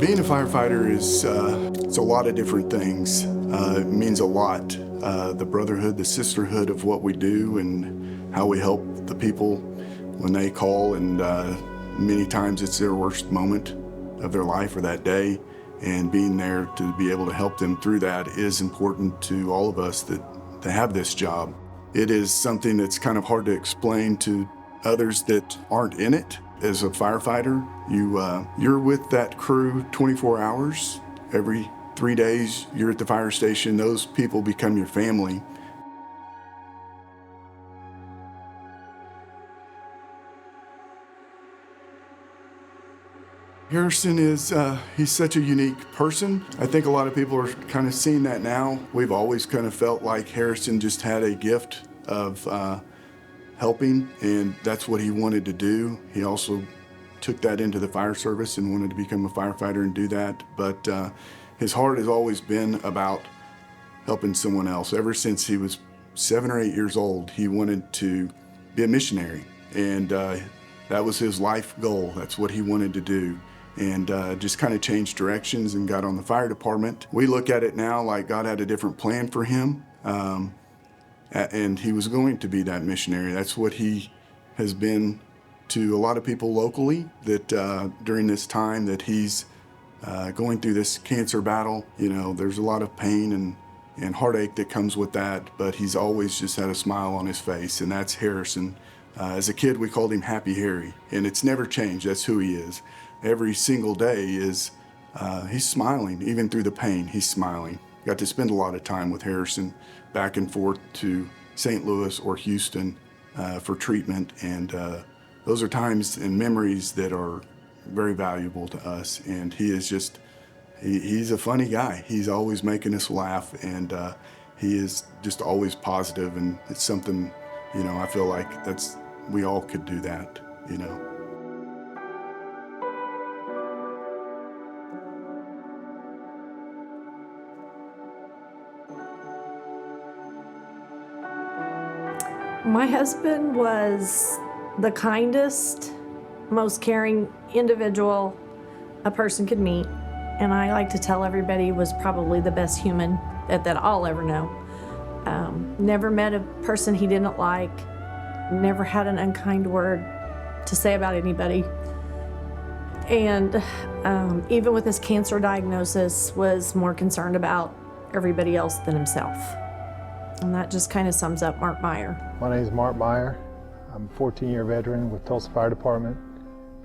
Being a firefighter is it's a lot of different things. It means a lot. The brotherhood, the sisterhood of what we do and how we help the people when they call, and many times it's their worst moment of their life or that day, and being there to be able to help them through that is important to all of us that have this job. It is something that's kind of hard to explain to others that aren't in it. As a firefighter, you're with that crew 24 hours. Every 3 days you're at the fire station. Those people become your family. Harrison is, he's such a unique person. I think a lot of people are kind of seeing that now. We've always kind of felt like Harrison just had a gift of helping, and that's what he wanted to do. He also took that into the fire service and wanted to become a firefighter and do that. But his heart has always been about helping someone else. Ever since he was 7 or 8 years old, he wanted to be a missionary, and that was his life goal. That's what he wanted to do. And just kind of changed directions and got on the fire department. We look at it now like God had a different plan for him, and he was going to be that missionary. That's what he has been to a lot of people locally, that during this time that he's going through this cancer battle. You know, there's a lot of pain and heartache that comes with that, but he's always just had a smile on his face, and that's Harrison. As a kid, we called him Happy Harry, and it's never changed. That's who he is. Every single day is, he's smiling, even through the pain, he's smiling. Got to spend a lot of time with Harrison, back and forth to St. Louis or Houston for treatment, and those are times and memories that are very valuable to us. And he is just, he's a funny guy. He's always making us laugh, and he is just always positive, and it's something, you know, I feel like we all could do that, you know. My husband was the kindest, most caring individual a person could meet, and I like to tell everybody he was probably the best human that I'll ever know. Never met a person he didn't like, never had an unkind word to say about anybody, and even with his cancer diagnosis was more concerned about everybody else than himself. And that just kind of sums up Mark Meyer. My name is Mark Meyer. I'm a 14-year veteran with Tulsa Fire Department,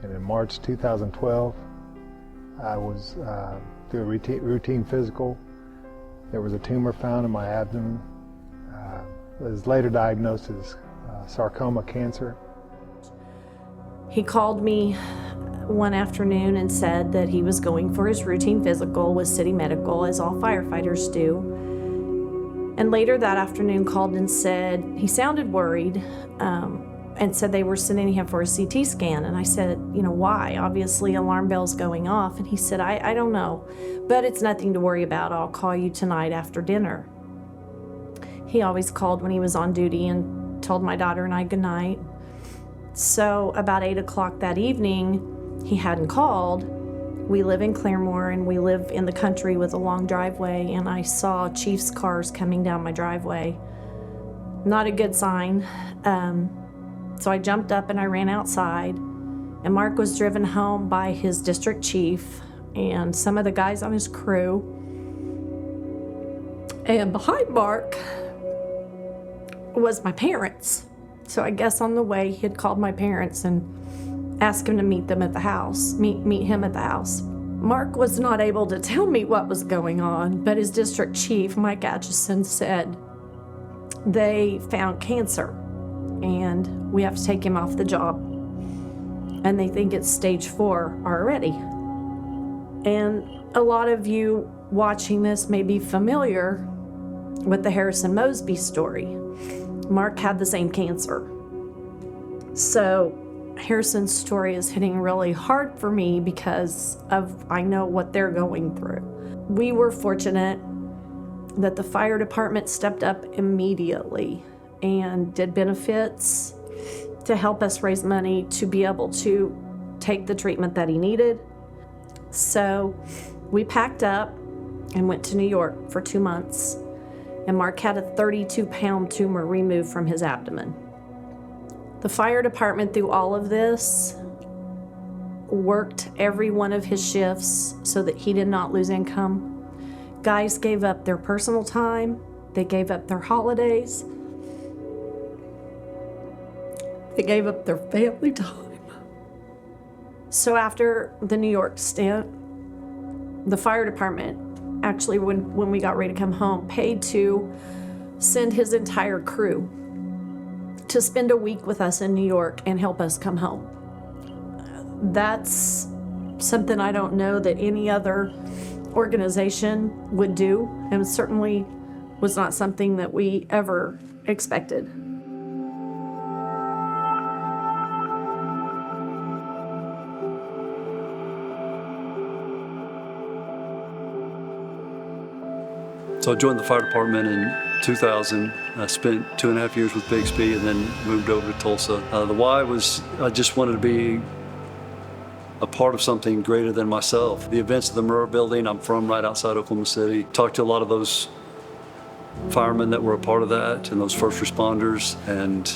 and in March 2012, I was through a routine physical. There was a tumor found in my abdomen. It was later diagnosed as sarcoma cancer. He called me one afternoon and said that he was going for his routine physical with City Medical, as all firefighters do. And later that afternoon called and said he sounded worried, and said they were sending him for a CT scan. And I said, you know, why? Obviously alarm bell's going off. And he said, I don't know, but it's nothing to worry about. I'll call you tonight after dinner. He always called when he was on duty and told my daughter and I goodnight. So about 8 o'clock that evening, he hadn't called. We live in Claremore, and we live in the country with a long driveway, and I saw Chief's cars coming down my driveway. Not a good sign. So I jumped up and I ran outside, and Mark was driven home by his district chief and some of the guys on his crew. And behind Mark was my parents. So I guess on the way he had called my parents and asked him to meet them at the house, meet him at the house. Mark was not able to tell me what was going on, but his district chief, Mike Atchison, said they found cancer and we have to take him off the job. And they think it's stage 4 already. And a lot of you watching this may be familiar with the Harrison Mosby story. Mark had the same cancer. So Harrison's story is hitting really hard for me because I know what they're going through. We were fortunate that the fire department stepped up immediately and did benefits to help us raise money to be able to take the treatment that he needed. So we packed up and went to New York for 2 months, and Mark had a 32-pound tumor removed from his abdomen. The fire department, through all of this, worked every one of his shifts so that he did not lose income. Guys gave up their personal time, they gave up their holidays, they gave up their family time. So after the New York stint, the fire department actually, when we got ready to come home, paid to send his entire crew to spend a week with us in New York and help us come home. That's something I don't know that any other organization would do, and certainly was not something that we ever expected. So I joined the fire department in 2000. I spent 2.5 years with Bixby and then moved over to Tulsa. The why was I just wanted to be a part of something greater than myself. The events of the Murrah building, I'm from right outside Oklahoma City. Talked to a lot of those firemen that were a part of that and those first responders, and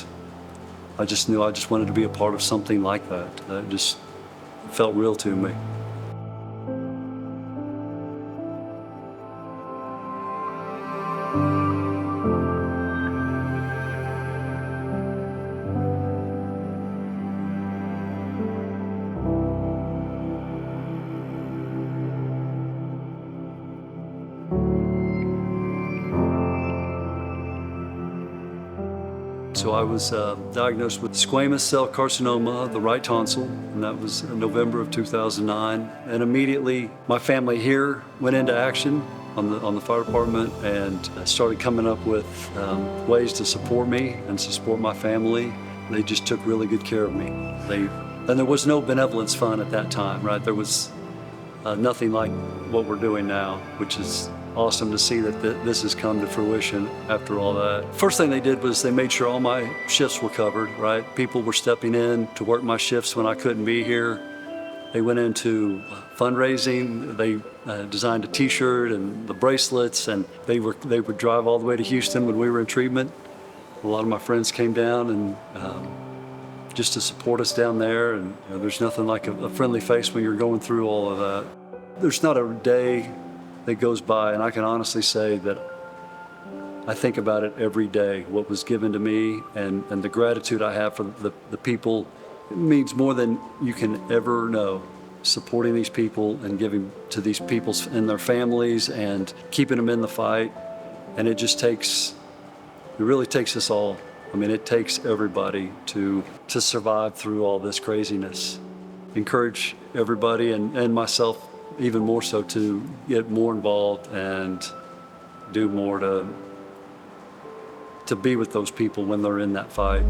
I just knew I just wanted to be a part of something like that. That just felt real to me. So I was diagnosed with squamous cell carcinoma of the right tonsil, and that was in November of 2009. And immediately my family here went into action on the fire department and started coming up with ways to support me and to support my family. They just took really good care of me. And there was no Benevolent Fund at that time, right? There was nothing like what we're doing now, which is awesome to see that this has come to fruition after all that. First thing they did was they made sure all my shifts were covered, right? People were stepping in to work my shifts when I couldn't be here. They went into fundraising. They designed a t-shirt and the bracelets, and they would drive all the way to Houston when we were in treatment. A lot of my friends came down and just to support us down there, and there's nothing like a friendly face when you're going through all of that. There's not a day that goes by, and I can honestly say that I think about it every day, what was given to me, and the gratitude I have for the people. It means more than you can ever know, supporting these people and giving to these people and their families and keeping them in the fight. And it really takes us all. I mean, it takes everybody to survive through all this craziness. Encourage everybody and myself even more so to get more involved and do more to be with those people when they're in that fight.